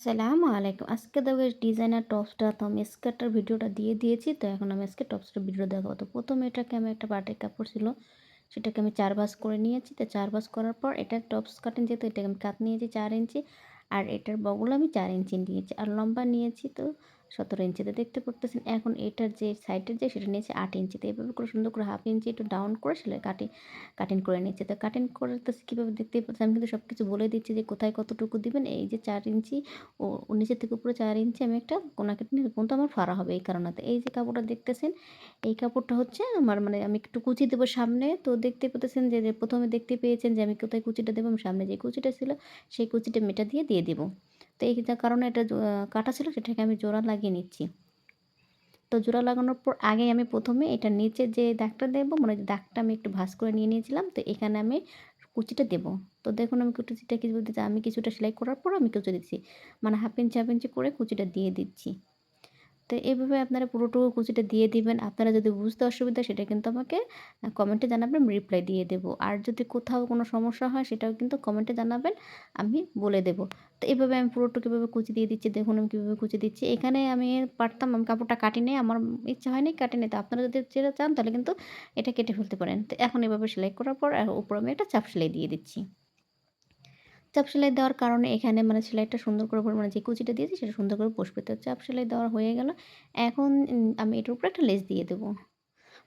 আসসালামু আলাইকুম। আজকে দেখো ডিজাইনার টপসটা তো আমি স্কার্টের ভিডিওটা দিয়ে দিয়েছি। তো এখন আমি আজকে টপসটার ভিডিও দেখাবো। তো প্রথমে এটাকে আমি একটা বাটিক কাপড় ছিল, সেটাকে আমি ৪ ভাঁজ করে নিয়েছি। তো ৪ ভাঁজ করার পর এটা টপস কাটিং যেহেতু এটাকে আমি কাট নিয়েছি ৪ ইঞ্চি। আর এটার বগল আমি ৪ ইঞ্চি নিয়েছি। আর লম্বা নিয়েছি তো ১৭ ইঞ্চিতে দেখতে পারতেছেন। এখন এটার যে সাইডের যে সেটা নিয়েছি ৮ ইঞ্চিতে। এভাবে করে সুন্দর করে হাফ ইঞ্চি একটু ডাউন করে সেলাই কাটিং করে নিচ্ছি। তো কাটিং করতেছি কীভাবে দেখতেই পাচ্ছেন। আমি কিন্তু সব কিছু বলে দিচ্ছি যে কোথায় কতটুকু দিবেন। এই যে ৪ ইঞ্চি ও নিচের থেকে উপরে ৪ ইঞ্চি আমি একটা কোনা কেটে নিলে কিন্তু আমার ফাড়া হবে এই কারণেতে। এই যে কাপড়টা দেখতেছেন, এই কাপড়টা হচ্ছে আমার মানে আমি একটু কুচি দেবো সামনে। তো দেখতে পেতেছেন যে ১ম এ দেখতে পেয়েছেন যে আমি কোথায় কুচিটা দেবো। আমি সামনে যে কুচিটা ছিল সেই কুচিটা মেটা দিয়ে দিব। তো এই যে কারণে এটা কাটা ছিল সেটাকে আমি জোড়া লাগিয়ে নিচ্ছি। তো জোড়া লাগানোর পর আগে আমি ১ম এ এটার নিচে যে দাগটা দেবো মানে দাগটা আমি একটু ভাঁজ করে নিয়ে নিয়েছিলাম। তো এখানে আমি কুচিটা দেবো। তো দেখুন আমি কুচিটা কিভাবে দিচ্ছি, আমি কিছুটা সেলাই করার পর আমি কুচি দিচ্ছি। মানে হাফ ইঞ্চি করে কুচিটা দিয়ে দিচ্ছি। তো এভাবে আপনারা পুরোটুকু কুচিটা দিয়ে দিবেন। আপনারা যদি বুঝতে অসুবিধা হয় সেটা কিন্তু আমাকে কমেন্টে জানাবেন, আমি রিপ্লাই দিয়ে দেব। আর যদি কোথাও কোনো সমস্যা হয় সেটাও কিন্তু কমেন্টে জানাবেন, আমি বলে দেব। তো এভাবে আমি পুরোটুকু এভাবে কুচি দিয়ে দিচ্ছি। দেখুন আমি কীভাবে কুচি দিচ্ছি। এখানে আমি পারতাম আমি কাপড়টা কাটি নাই। আমার ইচ্ছা হয়নি কাটি নাই। তো আপনারা যদি যেটা চান তাহলে কিন্তু এটা কেটে ফেলতে পারেন। তো এখন এভাবে সেলাই করার পর উপরে আমি একটা চাপ সেলাই দিয়ে দিচ্ছি। চাপ সেলাই দেওয়ার কারণে এখানে মানে সেলাইটা সুন্দর করে মানে যে কুচিটা দিয়েছি সেটা সুন্দর করে বসবে। তো চাপ সেলাই দেওয়া হয়ে গেল। এখন আমি এটার উপরে একটা লেস দিয়ে দেবো।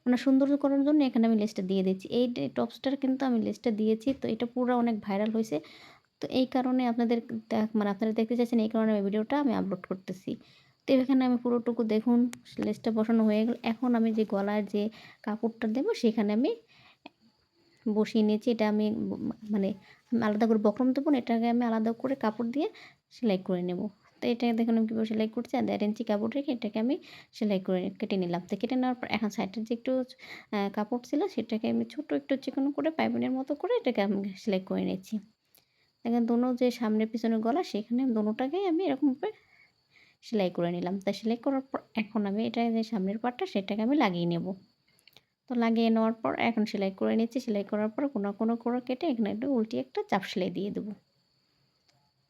মানে সৌন্দর্য করার জন্য এখানে আমি লেসটা দিয়ে দিচ্ছি। এই টপসটার কিন্তু আমি লেসটা দিয়েছি। তো এটা পুরা অনেক ভাইরাল হইছে। তো এই কারণে আপনাদের মানে আপনারা দেখতে চাইছেন এই কারণে আমি ভিডিওটা আমি আপলোড করতেছি। তো এখানে আমি পুরোটুকু দেখুন লেসটা বসানো হয়ে গেল। এখন আমি যে গলার যে কাপড়টা দেবো সেখানে আমি বসিয়ে নিয়েছি। এটা আমি মানে আমি আলাদা করে বক্রম দেবো না, এটাকে আমি আলাদা করে কাপড় দিয়ে সেলাই করে নেব। তো এটা দেখুন আমি কীভাবে সেলাই করছি। আর ১.৫ ইঞ্চি কাপড় রেখে এটাকে আমি সেলাই করে কেটে নিলাম। তো কেটে নেওয়ার পর এখন সাইডের যে একটু কাপড় ছিল সেটাকে আমি ছোট একটু চিকন করে পাইপিনের মতো করে এটাকে আমি সেলাই করে নিচ্ছি। দেখেন দোনো যে সামনে পিছনের গলা সেখানে দোনোটাকেই আমি এরকমভাবে সেলাই করে নিলাম। তা সেলাই করার পর এখন আমি এটা যে সামনের পার্টটা সেটাকে আমি লাগিয়ে নেব। তো লাগিয়ে নেওয়ার পর এখন সেলাই করে নিচ্ছি। সেলাই করার পর কোনা করে কেটে এখানে একটু উল্টিয়ে একটা চাপ সেলাই দিয়ে দেবো।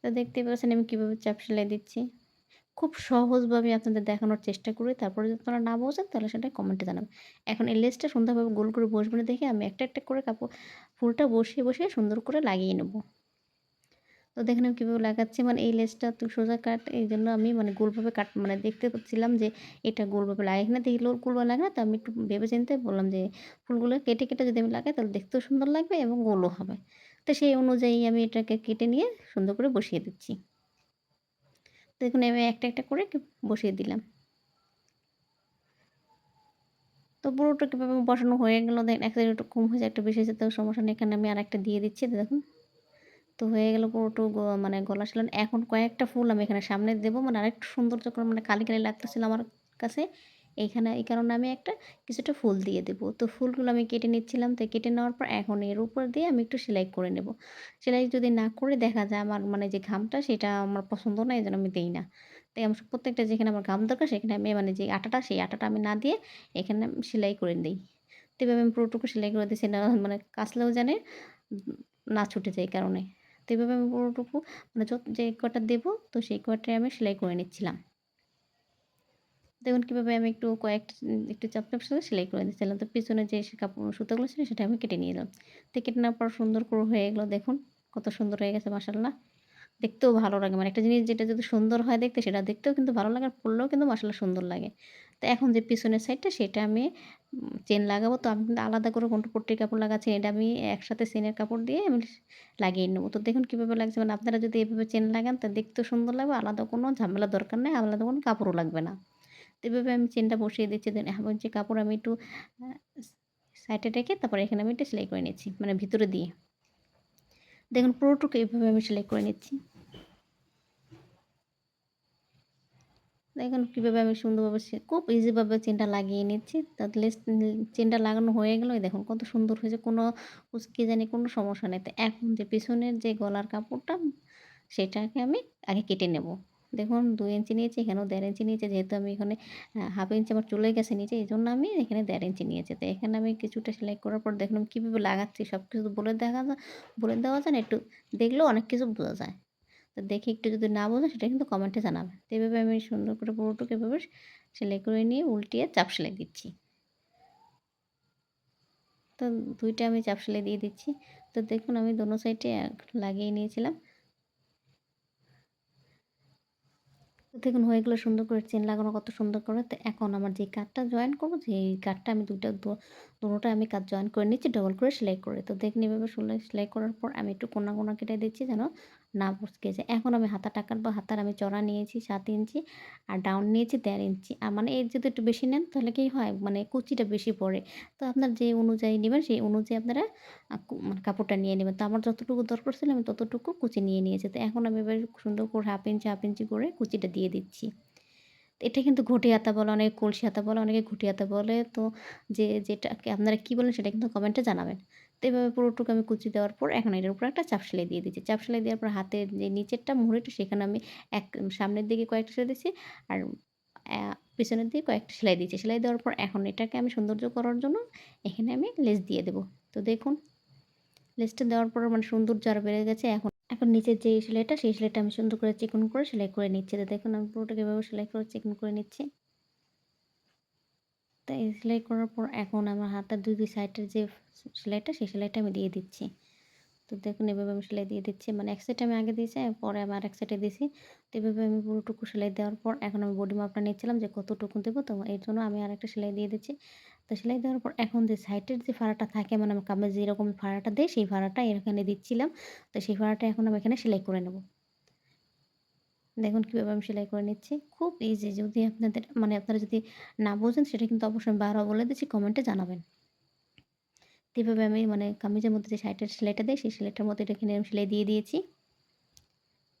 তো দেখতেই পাচ্ছেন আমি কীভাবে চাপ সেলাই দিচ্ছি। খুব সহজভাবে আপনাদের দেখানোর চেষ্টা করি। তারপরে যদি আপনারা না বোঝেন তাহলে সেটা কমেন্টে জানাবেন। এখন এই লেসটা সুন্দরভাবে গোল করে বসবে না দেখে আমি একটা করে ফুলটা বসিয়ে সুন্দর করে লাগিয়ে নেব। তো দেখেন আমি কীভাবে লাগাচ্ছি মানে এই লেসটা তো সোজা কাট এইজন্য আমি মানে গোলভাবে মানে দেখতে পাচ্ছিলাম যে এটা গোলভাবে লাগাই কিনা দেখি গোলভাবে লাগে না। তো আমি একটু ভেবে চিন্তে বললাম যে ফুলগুলো কেটে যদি আমি লাগাই তাহলে দেখতেও সুন্দর লাগবে এবং গোলও হবে। তো সেই অনুযায়ী আমি এটাকে কেটে নিয়ে সুন্দর করে বসিয়ে দিচ্ছি। দেখুন আমি একটা করে বসিয়ে দিলাম। তো পুরোটা কিভাবে বসানো হয়ে গেল দেখেন এক সাইডে একটু কম হয়েছে, একটা বেশি হয়েছে তো সমস্যা নেই। এখানে আমি আরেকটা দিয়ে দিচ্ছি দেখুন। তো হয়ে গেল পুরোটা মানে গলা সেলান। এখন কয়েকটা ফুল আমি এখানে সামনে দেবো মানে আরেকটু সৌন্দর্য করে মানে কালি লাগতেছিল আমার কাছে। এইখানে এই কারণে আমি কিছুটা ফুল দিয়ে দেবো। তো ফুলগুলো আমি কেটে নিচ্ছিলাম। তো কেটে নেওয়ার পর এখন এর উপর দিয়ে আমি একটু সেলাই করে নেব। সেলাই যদি না করে দেখা যায় আমার মানে যে ঘামটা সেটা আমার পছন্দ না, এজন্য আমি দেই না। তাই আমি প্রত্যেকটা যেখানে আমার ঘাম দরকার সেখানে আমি মানে যে আটাটা সেই আটাটা আমি না দিয়ে এখানে আমি সেলাই করে দেই। তো এভাবে আমি পুরোটুকু সেলাই করে দিয়েছি না মানে কাচলেও জানে না ছুটে যায় এই কারণে। তো এভাবে আমি পুরোটুকু মানে যে কয়টা দেবো তো সেই কয়টায় আমি সেলাই করে নিচ্ছিলাম। দেখুন কিভাবে আমি একটু চাপ সাথে সেলাই করে দিচ্ছিলাম। তো পিছনে যে সুতাগুলো ছিল সেটা আমি কেটে নিলাম। তো কেটে নেওয়ার পর সুন্দর করে হয়ে গেল দেখুন। কত সুন্দর হয়ে গেছে মাশাআল্লাহ। দেখতেও ভালো লাগে। মানে একটা জিনিস যেটা যদি সুন্দর হয় দেখতে সেটা দেখতেও কিন্তু ভালো লাগে আর পড়লেও কিন্তু মাশাআল্লাহ সুন্দর লাগে। তো এখন যে পিছনের সাইডটা সেটা আমি চেন লাগাবো। তো আমি কিন্তু আলাদা করে পট্টির কাপড় লাগাচ্ছি। এটা আমি একসাথে চেনের কাপড় দিয়ে আমি লাগিয়ে নেব। তো দেখুন কিভাবে লাগছে মানে আপনারা যদি এভাবে চেন লাগান তা দেখতেও সুন্দর লাগবে। আলাদা কোনো ঝামেলার দরকার নেই। আলাদা কোনো কাপড়ও লাগবে না। তো এভাবে আমি চেনটা বসিয়ে দিচ্ছি। দেন এখন যে কাপড় আমি একটু আ সাইডে রেখে তারপরে এখানে আমি একটু সেলাই করে নিচ্ছি। মানে ভিতরে দিয়ে। দেখুন পুরোটুকু এভাবে আমি সেলাই করে নিচ্ছি। দেখুন কীভাবে আমি সুন্দরভাবে খুব ইজিভাবে চেনটা লাগিয়ে নিচ্ছি। তাহলে চেনটা লাগানো হয়ে গেল। এই দেখুন কত সুন্দর হয়েছে। কোনো কি জানি কোনো সমস্যা নেই। তো এখন যে পিছনের যে গলার কাপড়টা সেটাকে আমি আগে কেটে নেব। দেখুন ২ ইঞ্চি নিয়েছি, এখানেও ১.৫ ইঞ্চি নিয়েছি। যেহেতু আমি এখানে হাফ ইঞ্চি আমার চলে গেছে নিচে এজন্য আমি এখানে ১.৫ ইঞ্চি নিয়েছি। তো এখানে আমি কিছুটা সেলাই করার পর দেখুন আমি কীভাবে লাগাচ্ছি সবকিছু বলে দেওয়া যায় না। একটু দেখলেও অনেক কিছু বোঝা যায়। তো দেখে একটু যদি না বোঝেন সেটা কিন্তু কমেন্টে জানাবেন। তো এভাবে আমি সুন্দর করে পুরোটুকু এভাবে সেলাই করে নিয়ে উল্টিয়ে চাপ সেলাই দিচ্ছি। তো ২ টা আমি চাপ সেলাই দিয়ে দিচ্ছি। তো দেখুন আমি দোনো সাইডে লাগিয়ে নিয়েছিলাম। তো দেখুন হয়ে গেলো সুন্দর করে চেন লাগানো কত সুন্দর করে। তো এখন আমার যে কাটটা জয়েন করবো, যে এই কাটটা আমি ২ টা দোনোটা আমি কাট জয়েন করে নিচ্ছি ডবল করে সেলাই করে। তো দেখুন এভাবে সেলাই করার পর আমি একটু কোনা কেটে দিচ্ছি যেন না মুচকে যায়। এখন আমি হাতাটা কাটবো। হাতার আমি চড়া নিয়েছি ৭ ইঞ্চি আর ডাউন নিয়েছি ১.৫ ইঞ্চি। মানে এর যদি একটু বেশি নেন তাহলে কি হয় মানে কুচিটা বেশি পড়ে। তো আপনার যে অনুযায়ী নিবেন সেই অনুযায়ী আপনারা মানে কাপড়টা নিয়ে নেবেন। তো আমার যতটুকু দরকার ছিল আমি ততটুকু কুচি নিয়ে নিয়েছি। তো এখন আমি এবার সুন্দর করে হাফ ইঞ্চি করে কুচিটা দিয়ে দিচ্ছি। তো এটা কিন্তু ঘটি হাতা বলে, অনেকে কলসি হাতা বলে, অনেকে ঘটি হাতা বলে। তো যেটাকে আপনারা কি বলেন সেটা কিন্তু কমেন্টে জানাবেন। তো এভাবে পুরোটুকু আমি কুচি দেওয়ার পর এখন এটার উপরে একটা চাপ সেলাই দিয়ে দিচ্ছি। চাপ সেলাই দেওয়ার পর হাতের যে নিচেরটা মুহুরিটা সেখানে আমি এক সামনের দিকে কয়েকটা সেলাই দিচ্ছি আর পেছনের দিকে কয়েকটা সেলাই দিচ্ছি। সেলাই দেওয়ার পর এখন এটাকে আমি সৌন্দর্য করার জন্য এখানে আমি লেস দিয়ে দেব। তো দেখুন লেসটা দেওয়ার পর মানে সৌন্দর্য আরো বেড়ে গেছে। এখন নিচের যে সেলাইটা, সেই সেলাইটা আমি সুন্দর করে চিকন করে সেলাই করে নিচ্ছি। তো দেখুন আমি পুরোটাকে এভাবে সেলাই করে চিকন করে নিচ্ছি। তো এই সেলাই করার পর এখন আমার হাতের ২ সাইডের যে সেলাইটা, সেই সেলাইটা আমি দিয়ে দিচ্ছি। তো দেখুন এভাবে আমি সেলাই দিয়ে দিচ্ছি। মানে এক সাইডে আমি আগে দিয়েছি, পরে আমি আরেক সাইডে দিছি। তো এভাবে আমি পুরোটুকু সেলাই দেওয়ার পর এখন আমি বডি মাপটা নিচ্ছিলাম যে কতটুকু দেবো। তো এর জন্য আমি আরেকটা সেলাই দিয়ে দিচ্ছি। তো সেলাই দেওয়ার পর এখন যে সাইডের যে ফাড়াটা থাকে মানে আমার কামিজে যেরকম ফাড়াটা দেই, সেই ফাড়াটা এখানে দিচ্ছিলাম। তো সেই ফাড়াটা এখন আমি এখানে সেলাই করে নেব। দেখুন কীভাবে আমি সেলাই করে নিচ্ছি। খুব ইজি, যদি আপনাদের মানে আপনারা যদি না বোঝেন সেটা কিন্তু অবশ্যই আমি বারবার বলে দিচ্ছি, কমেন্টে জানাবেন। তো এভাবে আমি মানে কামিজের মধ্যে যে সাইডের সেলাইটা দেই, সেই সেলাইটার মধ্যে এটা এখানে আমি সেলাই দিয়ে দিয়েছি।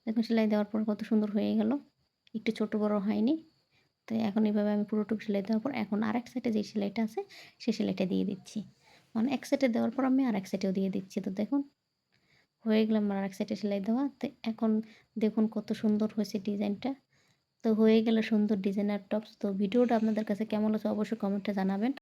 দেখুন সেলাই দেওয়ার পর কত সুন্দর হয়ে গেল। একটু ছোট বড় হয়নি। তো এখন এভাবে আমি পুরোটুকু সেলাই দেওয়ার পর এখন আরেক সাইডে যে সেলাইটা আছে, সেই সেলাইটা দিয়ে দিচ্ছি। মানে এক সাইডে দেওয়ার পর আমি আরেক সাইডেও দিয়ে দিচ্ছি। তো দেখুন হয়ে গেল আমার আরেক সাইডে সেলাই দেওয়া। তো এখন দেখুন কত সুন্দর হয়েছে ডিজাইনটা। তো হয়ে গেল সুন্দর ডিজাইনার টপস। তো ভিডিওটা আপনাদের কাছে কেমন লাগছে অবশ্যই কমেন্টে জানাবেন।